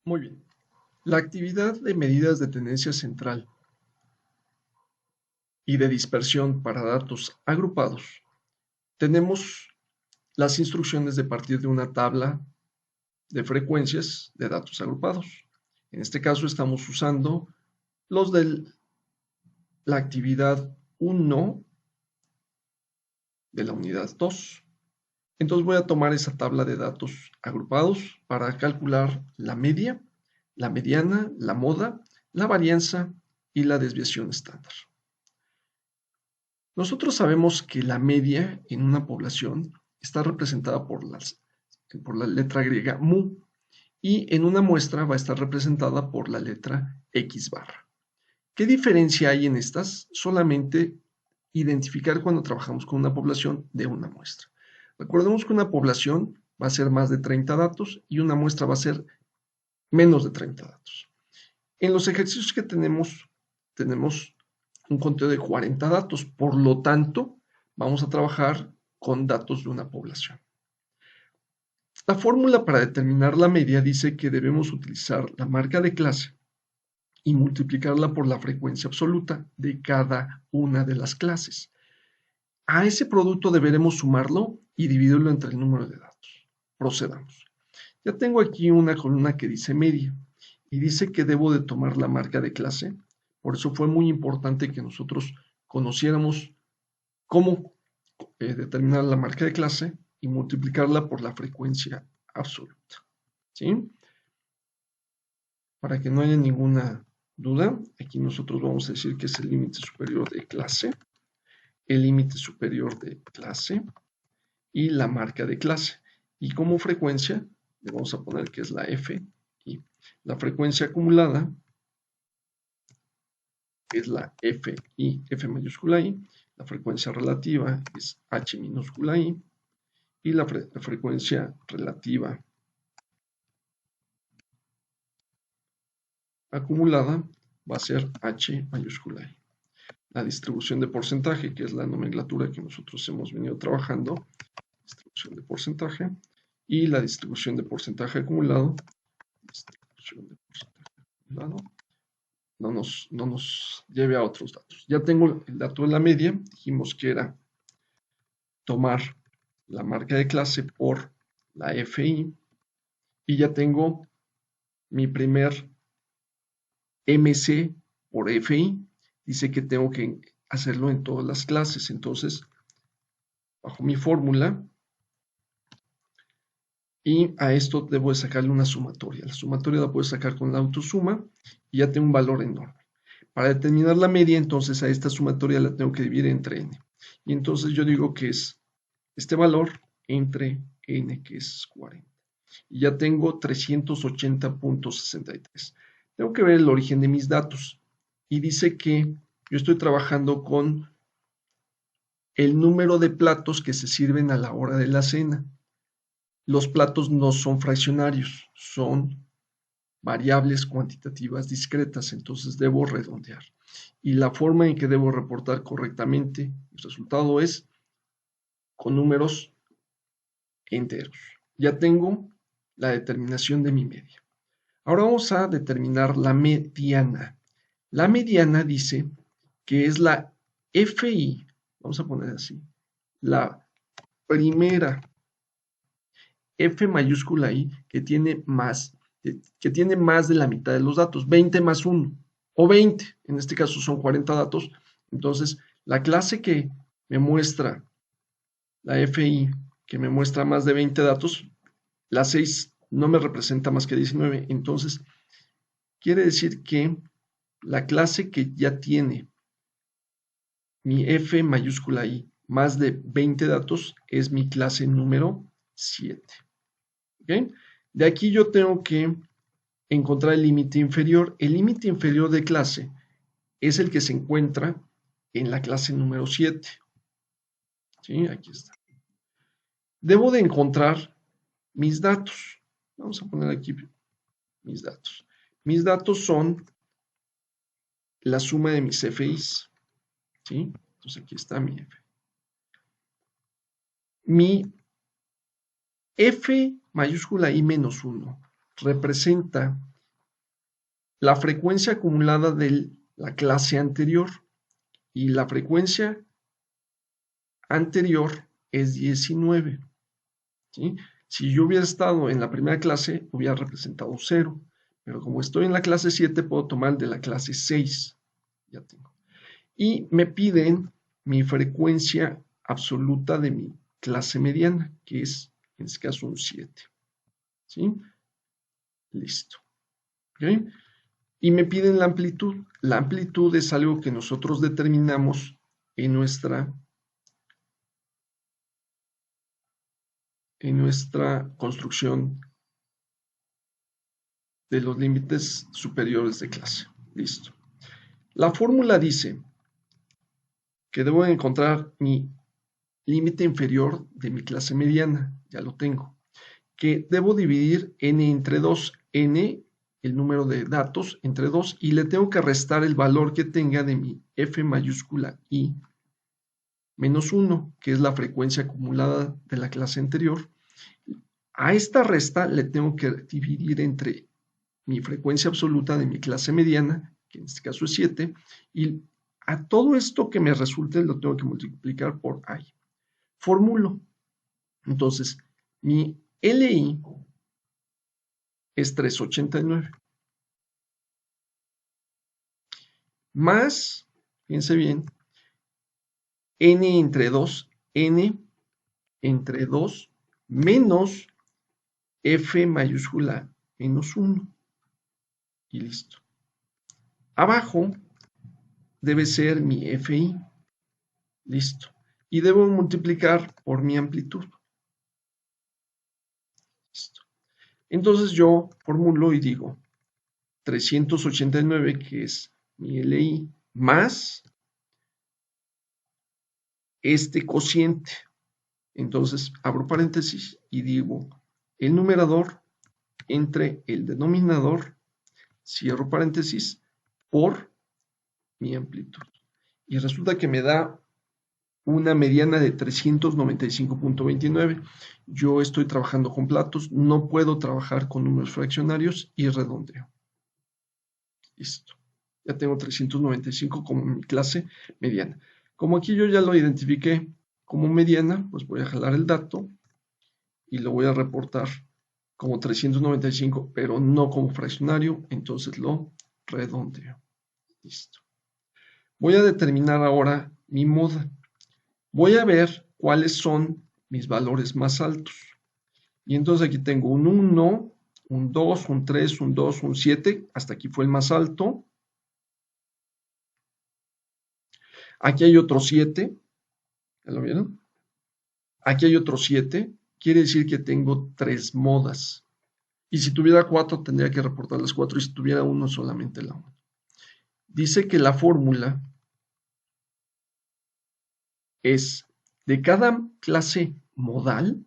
Muy bien. La actividad de medidas de tendencia central y de dispersión para datos agrupados, tenemos las instrucciones de partir de una tabla de frecuencias de datos agrupados. En este caso estamos usando los de la actividad 1 de la unidad 2. Entonces voy a tomar esa tabla de datos agrupados para calcular la media, la mediana, la moda, la varianza y la desviación estándar. Nosotros sabemos que la media en una población está representada por la letra griega mu y en una muestra va a estar representada por la letra X barra. ¿Qué diferencia hay en estas? Solamente identificar cuando trabajamos con una población de una muestra. Recordemos que una población va a ser más de 30 datos y una muestra va a ser menos de 30 datos. En los ejercicios que tenemos un conteo de 40 datos, por lo tanto, vamos a trabajar con datos de una población. La fórmula para determinar la media dice que debemos utilizar la marca de clase y multiplicarla por la frecuencia absoluta de cada una de las clases. A ese producto deberemos sumarlo y dividirlo entre el número de datos. Procedamos. Ya tengo aquí una columna que dice media y dice que debo de tomar la marca de clase. Por eso fue muy importante que nosotros conociéramos cómo determinar la marca de clase y multiplicarla por la frecuencia absoluta. ¿Sí? Para que no haya ninguna duda, aquí nosotros vamos a decir que es el límite superior de clase, el límite superior de clase y la marca de clase. Y como frecuencia, le vamos a poner que es la F y la frecuencia acumulada es la FI, F mayúscula I, la frecuencia relativa es H minúscula I y la frecuencia relativa acumulada va a ser H mayúscula I. La distribución de porcentaje, que es la nomenclatura que nosotros hemos venido trabajando, distribución de porcentaje, y la distribución de porcentaje acumulado, no nos lleve a otros datos. Ya tengo el dato de la media, dijimos que era tomar la marca de clase por la FI, y ya tengo mi primer MC por FI, dice que tengo que hacerlo en todas las clases, entonces bajo mi fórmula y a esto debo de sacarle una sumatoria. La sumatoria la puedo sacar con la autosuma y ya tengo un valor enorme. Para determinar la media, entonces a esta sumatoria la tengo que dividir entre n. Y entonces yo digo que es este valor entre n, que es 40. Y ya tengo 380.63. Tengo que ver el origen de mis datos. Y dice que yo estoy trabajando con el número de platos que se sirven a la hora de la cena. Los platos no son fraccionarios, son variables cuantitativas discretas, entonces debo redondear. Y la forma en que debo reportar correctamente el resultado es con números enteros. Ya tengo la determinación de mi media. Ahora vamos a determinar la mediana. La mediana dice que es la FI, vamos a poner así, la primera F mayúscula I que tiene más de la mitad de los datos, 20 más 1, o 20, en este caso son 40 datos, entonces la clase que me muestra, la FI, que me muestra más de 20 datos, la 6 no me representa más que 19, entonces quiere decir que la clase que ya tiene mi F mayúscula I más de 20 datos es mi clase número 7. ¿Okay? De aquí yo tengo que encontrar el límite inferior. El límite inferior de clase es el que se encuentra en la clase número 7. ¿Sí? Aquí está. Debo de encontrar mis datos. Vamos a poner aquí mis datos. Mis datos son la suma de mis FIs. ¿Sí? Entonces aquí está mi F. Mi F mayúscula I menos 1 representa la frecuencia acumulada de la clase anterior, y la frecuencia anterior es 19. ¿Sí? Si yo hubiera estado en la primera clase, hubiera representado 0, pero como estoy en la clase 7, puedo tomar el de la clase 6. Ya tengo. Y me piden mi frecuencia absoluta de mi clase mediana, que es, en este caso, un 7. ¿Sí? Listo. ¿Okay? Y me piden la amplitud. La amplitud es algo que nosotros determinamos en nuestra construcción de los límites superiores de clase. Listo. La fórmula dice que debo encontrar mi límite inferior de mi clase mediana, ya lo tengo, que debo dividir n entre 2, n, el número de datos, entre 2, y le tengo que restar el valor que tenga de mi f mayúscula I menos 1, que es la frecuencia acumulada de la clase anterior. A esta resta le tengo que dividir entre mi frecuencia absoluta de mi clase mediana, que en este caso es 7, y a todo esto que me resulte lo tengo que multiplicar por I. Formulo. Entonces, mi LI es 389. Más, fíjense bien, N entre 2, N entre 2, menos F mayúscula menos 1. Y listo. Abajo debe ser mi FI. Listo. Y debo multiplicar por mi amplitud. Listo. Entonces yo formulo y digo 389, que es mi LI, más este cociente. Entonces abro paréntesis y digo el numerador entre el denominador, cierro paréntesis, por mi amplitud. Y resulta que me da una mediana de 395.29. Yo estoy trabajando con platos, no puedo trabajar con números fraccionarios y redondeo. Listo. Ya tengo 395 como mi clase mediana. Como aquí yo ya lo identifiqué como mediana, pues voy a jalar el dato y lo voy a reportar como 395, pero no como fraccionario, entonces lo redondeo. Listo. Voy a determinar ahora mi moda. Voy a ver cuáles son mis valores más altos. Y entonces aquí tengo un 1, un 2, un 3, un 2, un 7. Hasta aquí fue el más alto. Aquí hay otro 7. ¿Ya lo vieron? Aquí hay otro 7. Quiere decir que tengo 3 modas. Y si tuviera 4, tendría que reportar las 4. Y si tuviera 1, solamente la 1. Dice que la fórmula es de cada clase modal,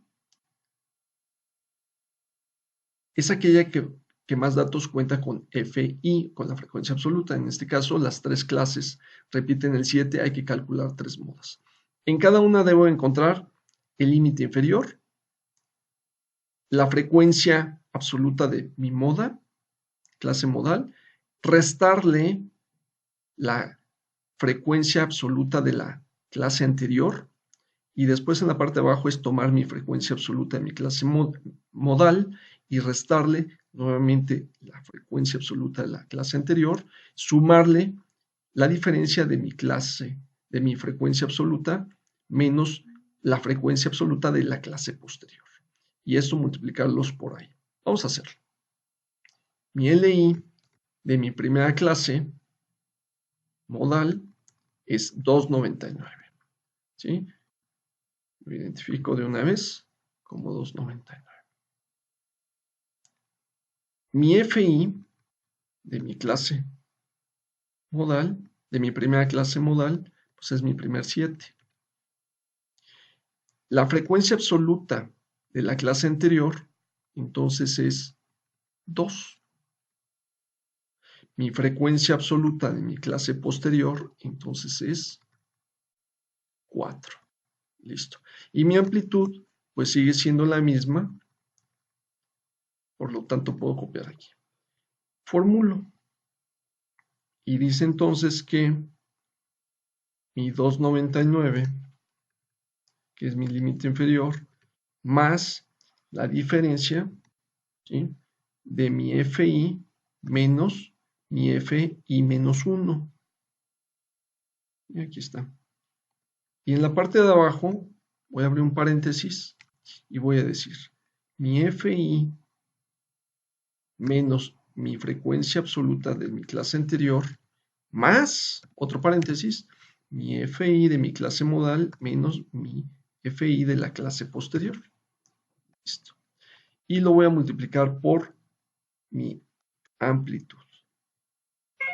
es aquella que más datos cuenta con FI, con la frecuencia absoluta. En este caso, las 3 clases repiten el 7, hay que calcular 3 modas. En cada una debo encontrar el límite inferior, la frecuencia absoluta de mi moda, clase modal, restarle la frecuencia absoluta de la clase anterior, y después en la parte de abajo es tomar mi frecuencia absoluta de mi clase modal y restarle nuevamente la frecuencia absoluta de la clase anterior, sumarle la diferencia de mi clase, de mi frecuencia absoluta, menos la frecuencia absoluta de la clase posterior. Y esto multiplicarlos por ahí. Vamos a hacerlo. Mi LI de mi primera clase modal es 299. ¿Sí? Lo identifico de una vez como 299. Mi FI de mi clase modal, de mi primera clase modal, pues es mi primer 7. La frecuencia absoluta de la clase anterior, entonces es 2. Mi frecuencia absoluta de mi clase posterior, entonces es 4. Listo. Y mi amplitud, pues sigue siendo la misma, por lo tanto puedo copiar aquí. Formulo. Y dice entonces que mi 299, que es mi límite inferior, más la diferencia, ¿sí?, de mi FI menos mi FI menos 1. Y aquí está. Y en la parte de abajo voy a abrir un paréntesis y voy a decir mi FI menos mi frecuencia absoluta de mi clase anterior más, otro paréntesis, mi FI de mi clase modal menos mi FI de la clase posterior. Listo. Y lo voy a multiplicar por mi amplitud.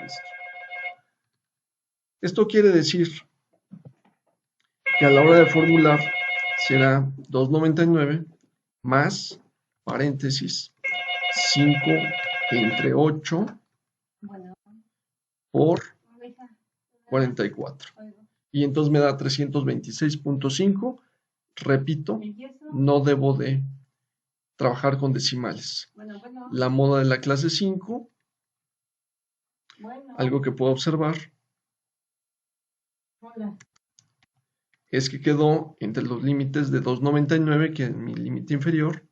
Listo. Esto quiere decir que a la hora de formular será 299 más, paréntesis, 5 entre 8 por 44. Y entonces me da 326.5. Repito, no debo de trabajar con decimales. La moda de la clase 5, algo que puedo observar, es que quedó entre los límites de 299, que es mi límite inferior,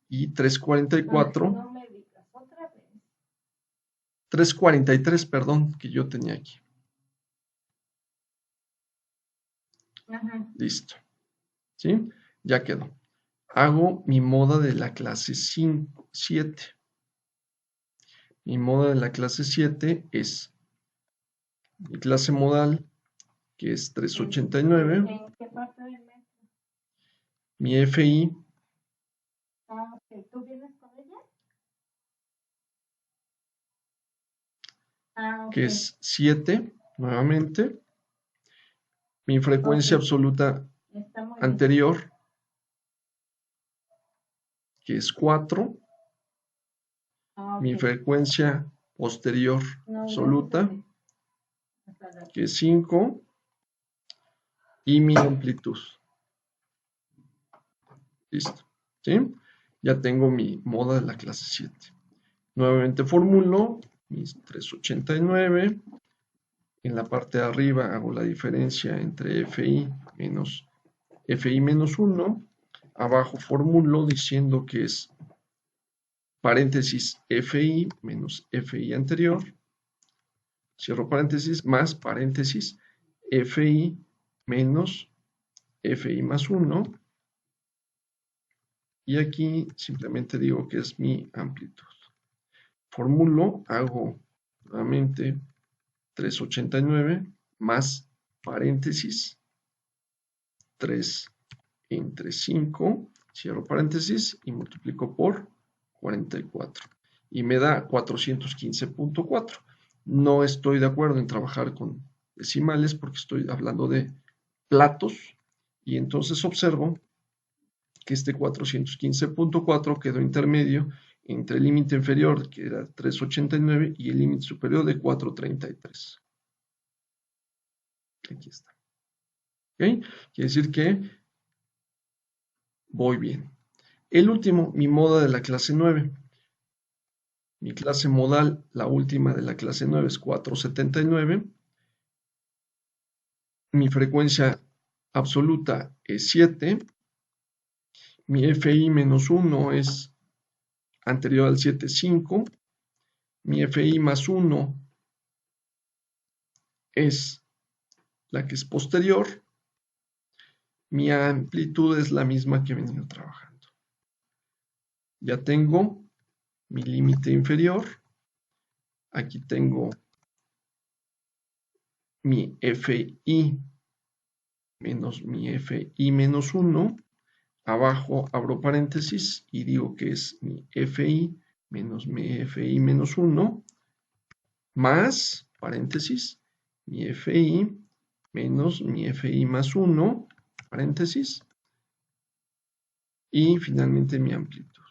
y 344, 343, perdón, que yo tenía aquí. Listo. ¿Sí? Ya quedó. Hago mi moda de la clase 7. Mi moda de la clase 7 es mi clase modal, que es 389. ¿En qué parte del metro? Mi FI, Ok. ¿Tú vienes con ella? Ok. que es 7, nuevamente. Mi frecuencia absoluta Está muy bien. anterior, que es 4. Mi Ok. frecuencia posterior No, absoluta, gracias. que es 5. Y mi amplitud. Listo. ¿Sí? Ya tengo mi moda de la clase 7. Nuevamente formulo mis 389. En la parte de arriba hago la diferencia entre FI menos 1. Abajo formulo diciendo que es paréntesis FI menos FI anterior. Cierro paréntesis más paréntesis FI menos FI más 1. Y aquí simplemente digo que es mi amplitud. Formulo, hago nuevamente 389 más paréntesis 3 entre 5, cierro paréntesis y multiplico por 44. Y me da 415.4. No estoy de acuerdo en trabajar con decimales porque estoy hablando de platos. Y entonces observo que este 415.4 quedó intermedio entre el límite inferior, que era 389, y el límite superior de 433. Aquí está. ¿Ok? Quiere decir que voy bien. El último, mi moda de la clase 9. Mi clase modal, la última de la clase 9, es 479. Mi frecuencia absoluta es 7. Mi FI menos 1 es anterior al 7, 5. Mi FI más 1 es la que es posterior. Mi amplitud es la misma que he venido trabajando. Ya tengo mi límite inferior. Aquí tengo mi FI menos mi FI menos 1. Abajo abro paréntesis y digo que es mi FI menos mi FI menos 1 más paréntesis mi FI menos mi FI más 1 paréntesis y finalmente mi amplitud.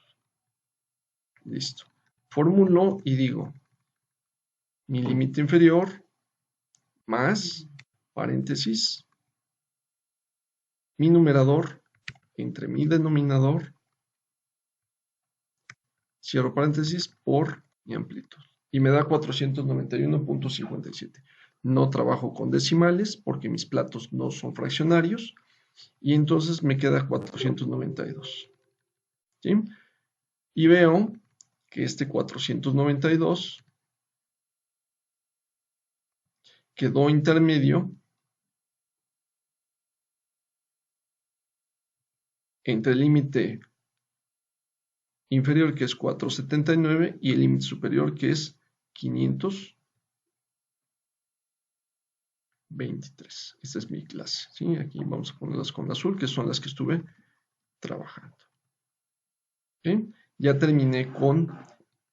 Listo. Formulo y digo mi límite inferior más paréntesis mi numerador entre mi denominador, cierro paréntesis, por mi amplitud. y me da 491.57. No trabajo con decimales porque mis platos no son fraccionarios y entonces me queda 492. ¿Sí? Y veo que este 492 quedó intermedio entre el límite inferior, que es 479, y el límite superior, que es 523. Esta es mi clase, ¿sí? Aquí vamos a ponerlas con azul, que son las que estuve trabajando. ¿Sí? Ya terminé con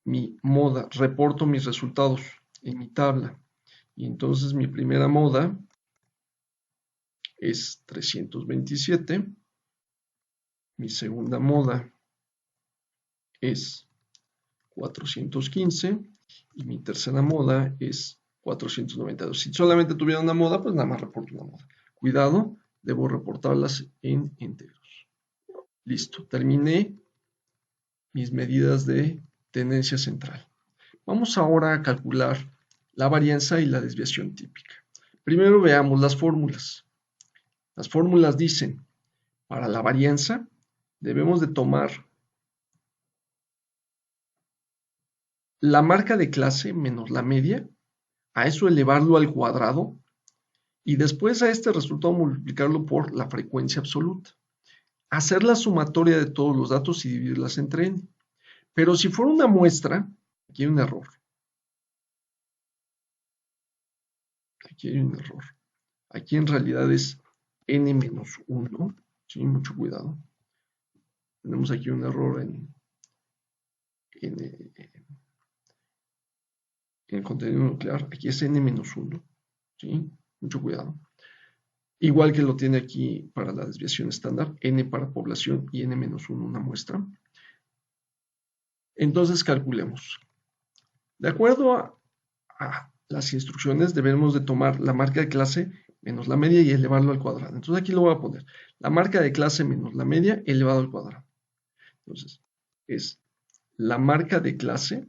mi moda, reporto mis resultados en mi tabla. Y entonces mi primera moda es 327, mi segunda moda es 415 y mi tercera moda es 492. Si solamente tuviera una moda, pues nada más reporto una moda. Cuidado, debo reportarlas en enteros. Listo, terminé mis medidas de tendencia central. Vamos ahora a calcular la varianza y la desviación típica. Primero veamos las fórmulas. Las fórmulas dicen, para la varianza debemos de tomar la marca de clase menos la media, a eso elevarlo al cuadrado y después a este resultado multiplicarlo por la frecuencia absoluta. Hacer la sumatoria de todos los datos y dividirlas entre n. Pero si fuera una muestra, aquí hay un error. Aquí hay un error. Aquí en realidad es n-1, ¿sí? Mucho cuidado. Tenemos aquí un error en el contenido nuclear. Aquí es n-1, ¿sí? Mucho cuidado. Igual que lo tiene aquí para la desviación estándar, n para población y n-1 una muestra. Entonces calculemos. De acuerdo a las instrucciones debemos de tomar la marca de clase menos la media y elevarlo al cuadrado. Entonces aquí lo voy a poner. La marca de clase menos la media elevado al cuadrado. Entonces es la marca de clase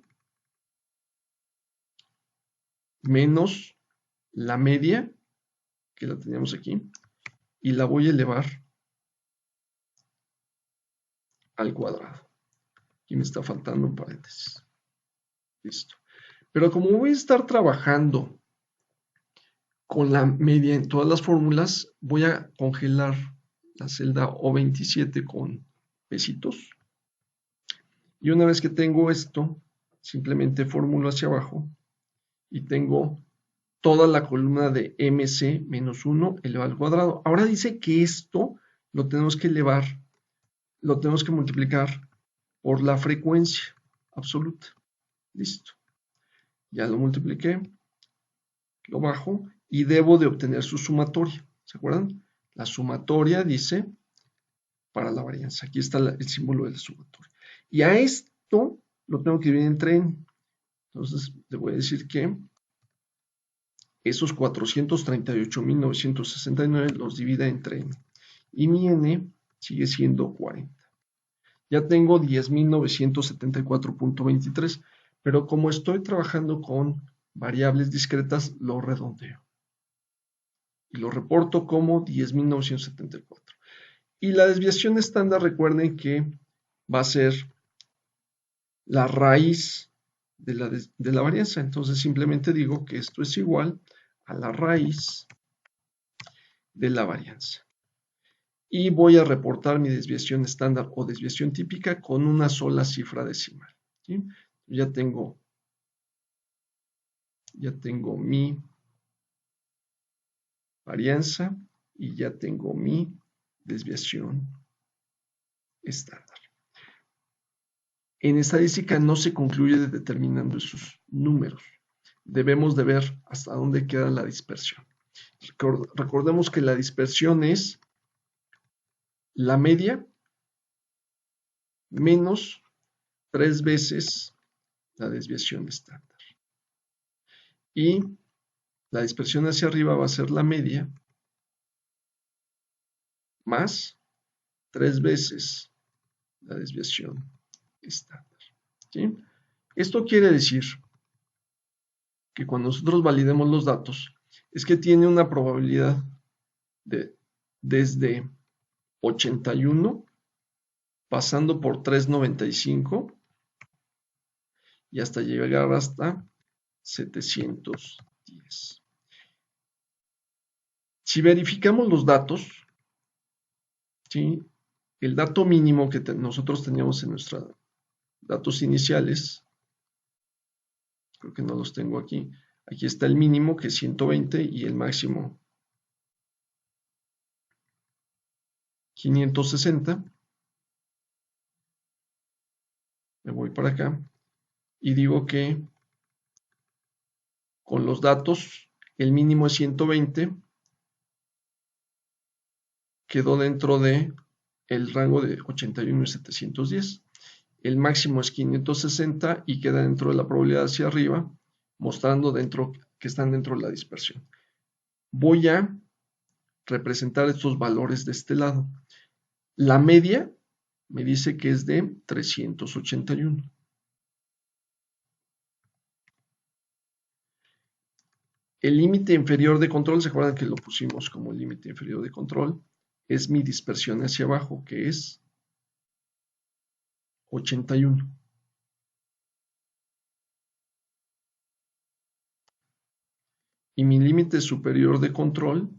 menos la media, que la teníamos aquí, y la voy a elevar al cuadrado. Aquí me está faltando un paréntesis. Listo. Pero como voy a estar trabajando con la media en todas las fórmulas, voy a congelar la celda O27 con pesitos. Y una vez que tengo esto, simplemente formulo hacia abajo y tengo toda la columna de MC menos 1 elevado al cuadrado. Ahora dice que esto lo tenemos que elevar, lo tenemos que multiplicar por la frecuencia absoluta. Listo. Ya lo multipliqué, lo bajo y debo de obtener su sumatoria. ¿Se acuerdan? La sumatoria dice para la varianza. Aquí está el símbolo de la sumatoria. Y a esto lo tengo que dividir entre n. Entonces, le voy a decir que esos 438.969 los divida entre n. Y mi n sigue siendo 40. Ya tengo 10.974.23, pero como estoy trabajando con variables discretas, lo redondeo. Y lo reporto como 10.974. Y la desviación estándar, recuerden que va a ser la raíz de la varianza. Entonces simplemente digo que esto es igual a la raíz de la varianza. Y voy a reportar mi desviación estándar o desviación típica con una sola cifra decimal. ¿Sí? Ya tengo mi varianza y ya tengo mi desviación estándar. En estadística no se concluye determinando esos números. Debemos de ver hasta dónde queda la dispersión. Recordemos que la dispersión es la media menos 3 veces la desviación estándar. Y la dispersión hacia arriba va a ser la media más 3 veces la desviación estándar. ¿Sí? Esto quiere decir que cuando nosotros validemos los datos, es que tiene una probabilidad de desde 81, pasando por 395 y hasta llegar hasta 710. Si verificamos los datos, ¿sí? El dato mínimo que nosotros teníamos en nuestros datos iniciales, creo que no los tengo aquí. Aquí está el mínimo, que es 120, y el máximo 560. Me voy para acá y digo que con los datos, el mínimo es 120, quedó dentro de el rango de 81 y 710. El máximo es 560 y queda dentro de la probabilidad hacia arriba, mostrando que están dentro de la dispersión. Voy a representar estos valores de este lado. La media me dice que es de 381. El límite inferior de control, ¿se acuerdan que lo pusimos como límite inferior de control? Es mi dispersión hacia abajo, que es 81. Y mi límite superior de control,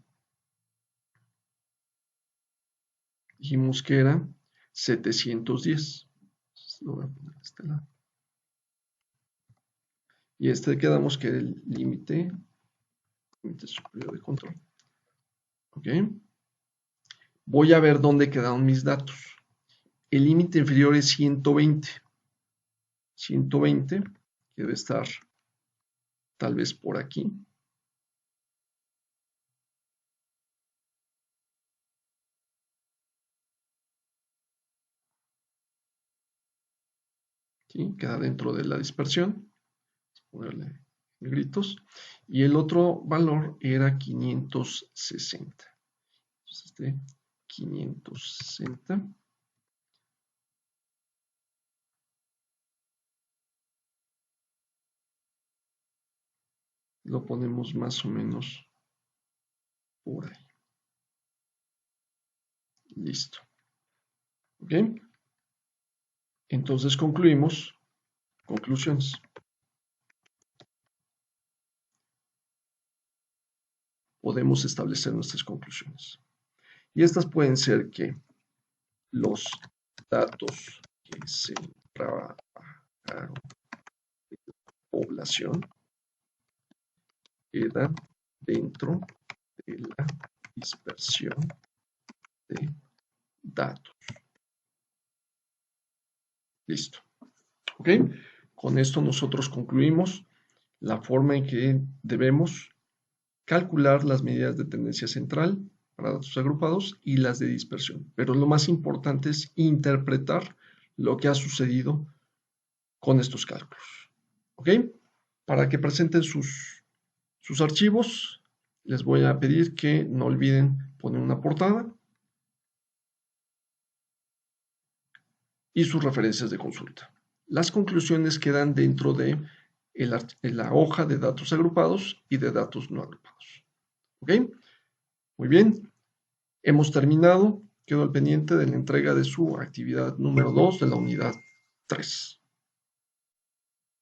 dijimos que era 710. Lo voy a poner de este lado. Y este quedamos que era el límite superior de control. ¿Ok? Voy a ver dónde quedaron mis datos. El límite inferior es 120. 120, que debe estar tal vez por aquí. ¿Sí? Queda dentro de la dispersión. Ponerle negritos. Y el otro valor era 560. Entonces, este 560. Lo ponemos más o menos por ahí. Listo. ¿Ok? Entonces concluimos. Conclusiones. Podemos establecer nuestras conclusiones. Y estas pueden ser que los datos que se trabajaron de la población quedan dentro de la dispersión de datos. Listo. ¿Ok? Con esto nosotros concluimos la forma en que debemos calcular las medidas de tendencia central para datos agrupados y las de dispersión. Pero lo más importante es interpretar lo que ha sucedido con estos cálculos. ¿Ok? Para que presenten sus archivos, les voy a pedir que no olviden poner una portada y sus referencias de consulta. Las conclusiones quedan dentro de la hoja de datos agrupados y de datos no agrupados. ¿Ok? Muy bien. Hemos terminado. Quedo al pendiente de la entrega de su actividad número 2 de la unidad 3.